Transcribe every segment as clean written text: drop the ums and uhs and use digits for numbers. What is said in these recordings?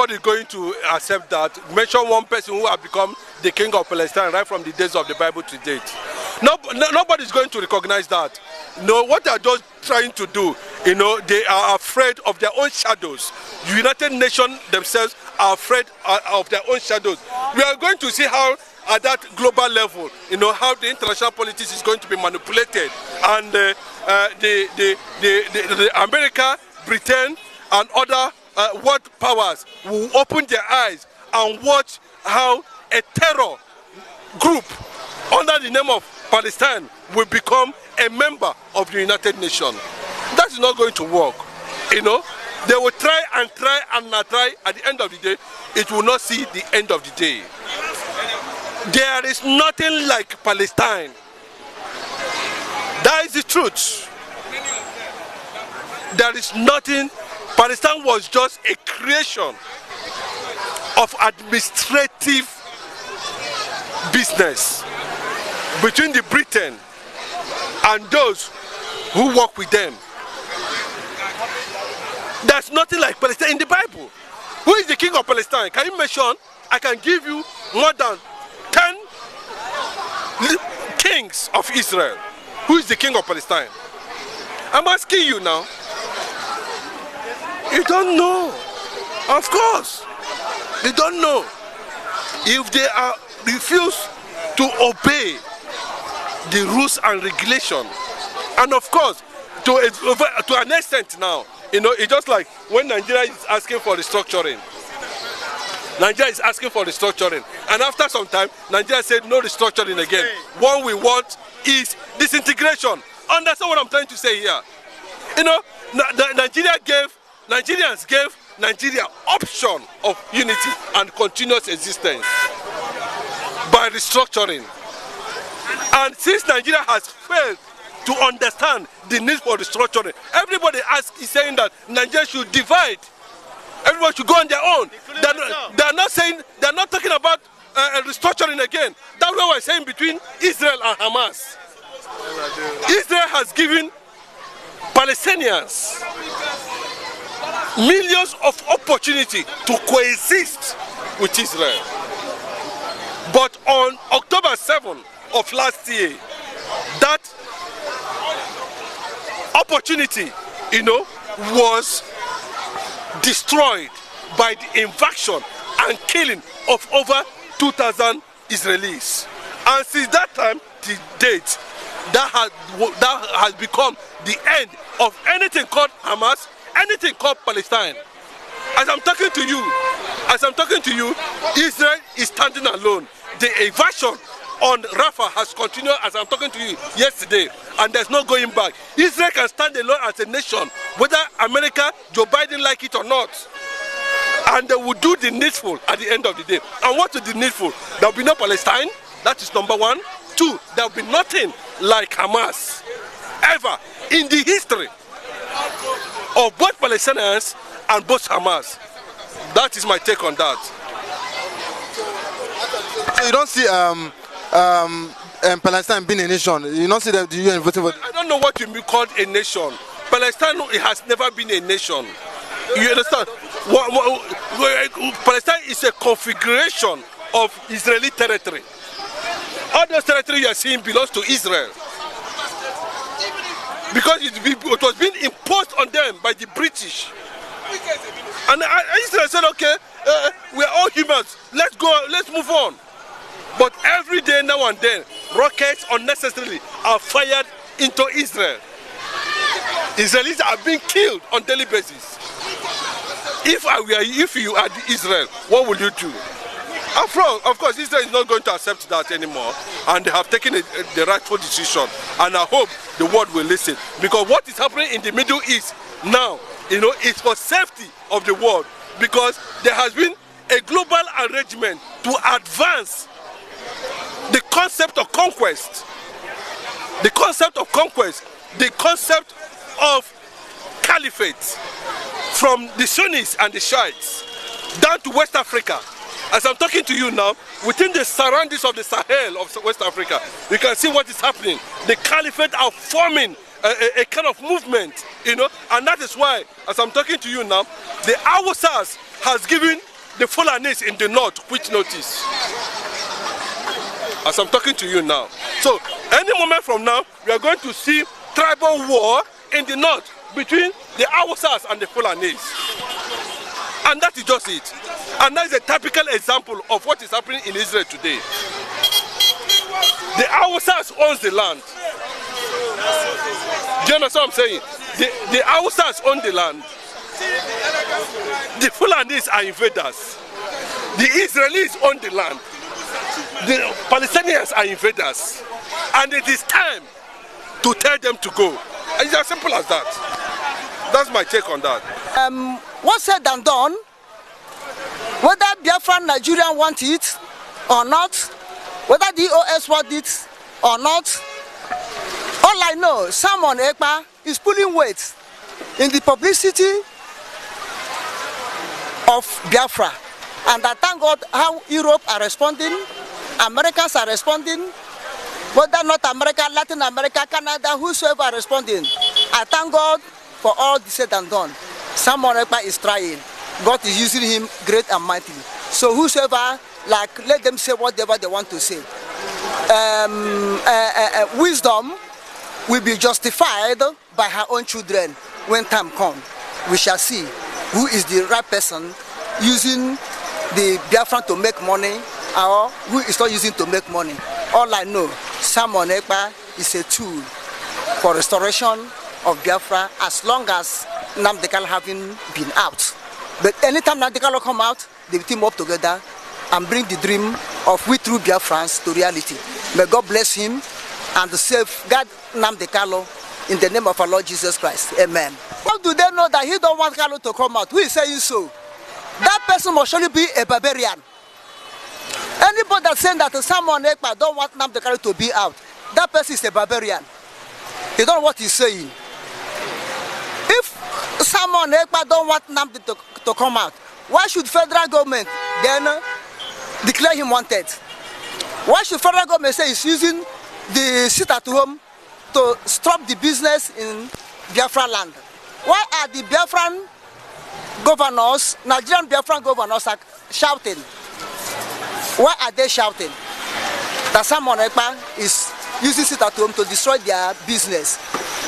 Nobody is going to accept that. Mention one person who has become the king of Palestine right from the days of the Bible to date. Nobody is going to recognize that. What they are just trying to do, they are afraid of their own shadows. The United Nations themselves are afraid of their own shadows. We are going to see how, at that global level, how the international politics is going to be manipulated, and the America, Britain, and other world powers will open their eyes and watch how a terror group under the name of Palestine will become a member of the United Nations. That is not going to work. They will try and try and not try. At the end of the day, it will not see the end of the day. There is nothing like Palestine. That is the truth. There is nothing. Palestine was just a creation of administrative business between the Britain and those who work with them. There's nothing like Palestine in the Bible. Who is the king of Palestine? Can you mention? I can give you more than 10 kings of Israel. Who is the king of Palestine? I'm asking you now. You don't know. Of course. They don't know. If they refuse to obey the rules and regulation, and of course, to an extent now, it's just like when Nigeria is asking for restructuring. Nigeria is asking for restructuring, and after some time, Nigeria said no restructuring again. What we want is disintegration. Understand what I'm trying to say here? Nigerians gave Nigeria option of unity and continuous existence by restructuring. And since Nigeria has failed to understand the need for restructuring, everybody is saying that Nigeria should divide. Everyone should go on their own. They're not talking about restructuring again. That's what we're saying between Israel and Hamas. Israel has given Palestinians millions of opportunity to coexist with Israel. But on October 7 of last year, that opportunity, was destroyed by the invasion and killing of over 2,000 Israelis. And since that time to date, that has become the end of anything called Hamas, anything called Palestine. As I'm talking to you, Israel is standing alone. The invasion on Rafah has continued as I'm talking to you yesterday, and there's no going back. Israel can stand alone as a nation, whether America, Joe Biden like it or not. And they will do the needful at the end of the day. And what is the needful? There will be no Palestine. That is number one. Two, there will be nothing like Hamas ever in the history of both Palestinians and both Hamas. That is my take on that. So you don't see Palestine being a nation? You don't see the UN voting for? I don't know what you call a nation. Palestine, it has never been a nation. You understand? Palestine is a configuration of Israeli territory. All those territory you are seeing belongs to Israel. Because it was being imposed on them by the British. And Israel said, okay, we are all humans, let's go, let's move on. But every day now and then, rockets unnecessarily are fired into Israel. Israelis are being killed on a daily basis. If you are Israel, what will you do? Of course, Israel is not going to accept that anymore, and they have taken the rightful decision. And I hope the world will listen, because what is happening in the Middle East now, is for safety of the world, because there has been a global arrangement to advance the concept of conquest, the concept of caliphate from the Sunnis and the Shiites down to West Africa. As I'm talking to you now, within the surroundings of the Sahel of West Africa, you can see what is happening. The caliphate are forming a kind of movement, and that is why, as I'm talking to you now, the Hausas has given the Fulanis in the north which notice. As I'm talking to you now. So any moment from now, we are going to see tribal war in the north between the Hausas and the Fulanis. And that is just it. And that is a typical example of what is happening in Israel today. The Hausas owns the land. Do you understand what I'm saying? The Hausas own the land. The Fulanis are invaders. The Israelis own the land. The Palestinians are invaders. And it is time to tell them to go. And it's as simple as that. That's my take on that. What's said and done, whether Biafra Nigerian want it or not, whether the OS want it or not, all I know, Simon Ekpa is pulling weight in the publicity of Biafra. And I thank God how Europe are responding, Americans are responding, whether North America, Latin America, Canada, whosoever are responding. I thank God for all the said and done. Simon Ekpa is trying. God is using him great and mighty. So whosoever, like, let them say whatever they want to say. Wisdom will be justified by her own children when time comes. We shall see who is the right person using the Biafran to make money or who is not using to make money. All I know, Simon Ekpa is a tool for restoration of Biafra as long as nnamdikanu having been out. But anytime nnamdikanu come out, they will team up together and bring the dream of we true Biafrans to reality. May God bless him and safeguard nnamdikanu in the name of our Lord Jesus Christ. Amen. How do they know that he don't want Kalu to come out? Who is saying so? That person must surely be a barbarian. Anybody that's saying that Simon Ekpa don't want nnamdikanu to be out, that person is a barbarian. He don't know what he's saying. If Simon Ekpa don't want nnamdikanu to come out, why should federal government then declare him wanted? Why should federal government say he's using the sit at home to stop the business in Biafra land? Why are the Biafran governors, Nigerian Biafran governors, are shouting? Why are they shouting? That Simon Ekpa is using sit at home to destroy their business.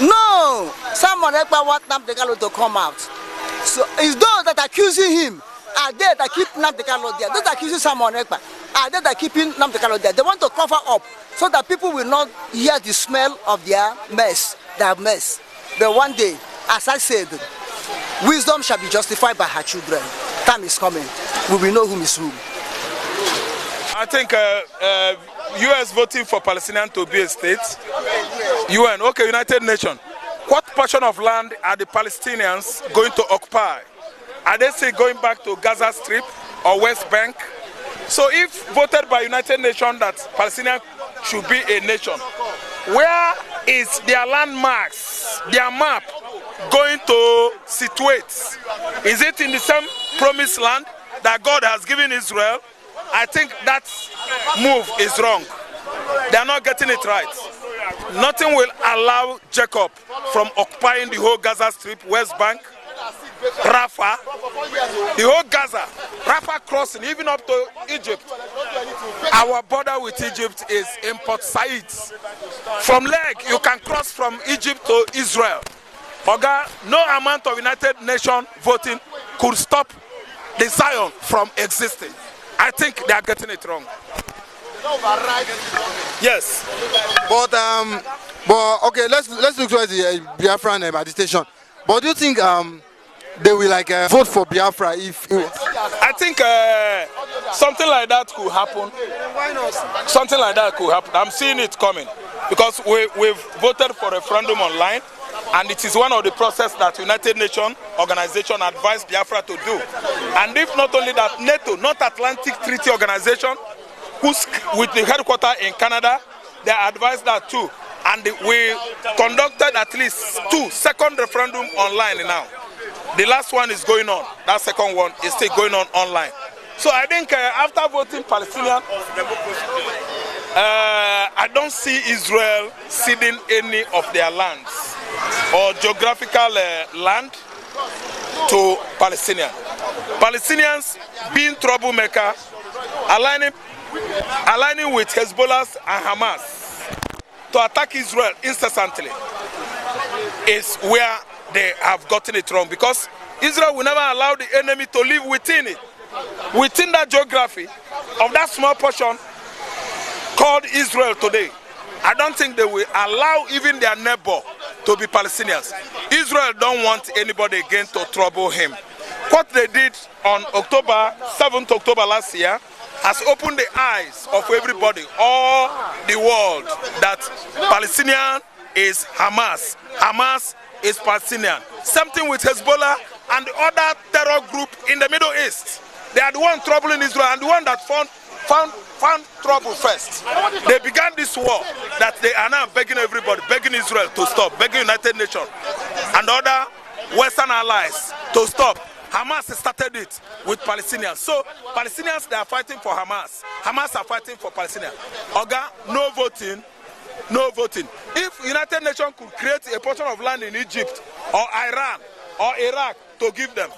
No! Simon Ekpa wants nnamdikanu to come out. So it's those that are accusing him, are they that keep nnamdikanu there? Those that accusing Simon Ekpa, are they that keeping nnamdikanu there? They want to cover up so that people will not hear the smell of their mess, their mess. But one day, as I said, wisdom shall be justified by her children. Time is coming. We will know whom is whom. I think U.S. voting for Palestinian to be a state. UN, okay, United Nations. What portion of land are the Palestinians going to occupy? Are they still going back to Gaza Strip or West Bank? So if voted by United Nations that Palestinian should be a nation, where is their landmarks, their map going to situate? Is it in the same promised land that God has given Israel? I think that move is wrong. They are not getting it right. Nothing will allow Jacob from occupying the whole Gaza Strip, West Bank, Rafah, the whole Gaza, Rafah crossing, even up to Egypt. Our border with Egypt is in Port Said. From leg, you can cross from Egypt to Israel. Oga, no amount of United Nations voting could stop the Zion from existing. I think they are getting it wrong. Yes. But okay, let's look towards the Biafran agitation. But do you think they will like vote for Biafra if? I think something like that could happen. Why not? Something like that could happen. I'm seeing it coming because we've voted for a referendum online, and it is one of the process that United Nations organization advised Biafra to do. And if not only that, NATO, North Atlantic Treaty Organization, who's with the headquarters in Canada, they advised that too. And we conducted at least 2 second referendum online now. The last one is going on. That second one is still going on online. So I think after voting Palestinian, I don't see Israel ceding any of their lands or geographical land to Palestinians. Palestinians being troublemaker, aligning with Hezbollah and Hamas to attack Israel incessantly is where they have gotten it wrong, because Israel will never allow the enemy to live within it, within that geography of that small portion called Israel today. I don't think they will allow even their neighbor to be Palestinians. Israel don't want anybody again to trouble him. What they did on 7th October last year has opened the eyes of everybody, all the world, that Palestinian is Hamas. Hamas is Palestinian. Something with Hezbollah and the other terror group in the Middle East. They are the one troubling Israel and the one that found trouble first. They began this war that they are now begging everybody, begging Israel to stop, begging United Nations and other Western allies to stop. Hamas started it with Palestinians. So Palestinians, they are fighting for Hamas. Hamas are fighting for Palestinians. Oga, no voting. No voting. If United Nations could create a portion of land in Egypt or Iran or Iraq to give them,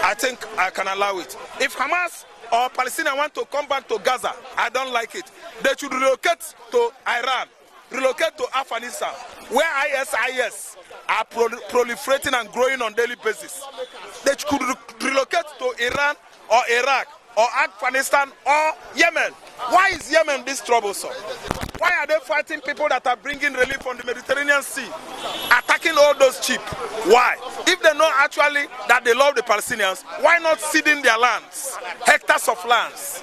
I think I can allow it. If Hamas or Palestinians want to come back to Gaza, I don't like it. They should relocate to Iran, relocate to Afghanistan, where ISIS are proliferating and growing on daily basis. They could relocate to Iran or Iraq or Afghanistan or Yemen. Why is Yemen this troublesome? Why are they fighting people that are bringing relief from the Mediterranean Sea, attacking all those sheep? Why? If they know actually that they love the Palestinians, why not ceding their lands, hectares of lands,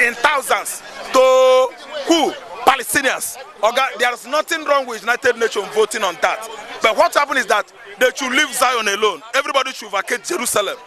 in thousands, to who? Palestinians. There is nothing wrong with United Nations voting on that. But what happened is that they should leave Zion alone. Everybody should vacate Jerusalem.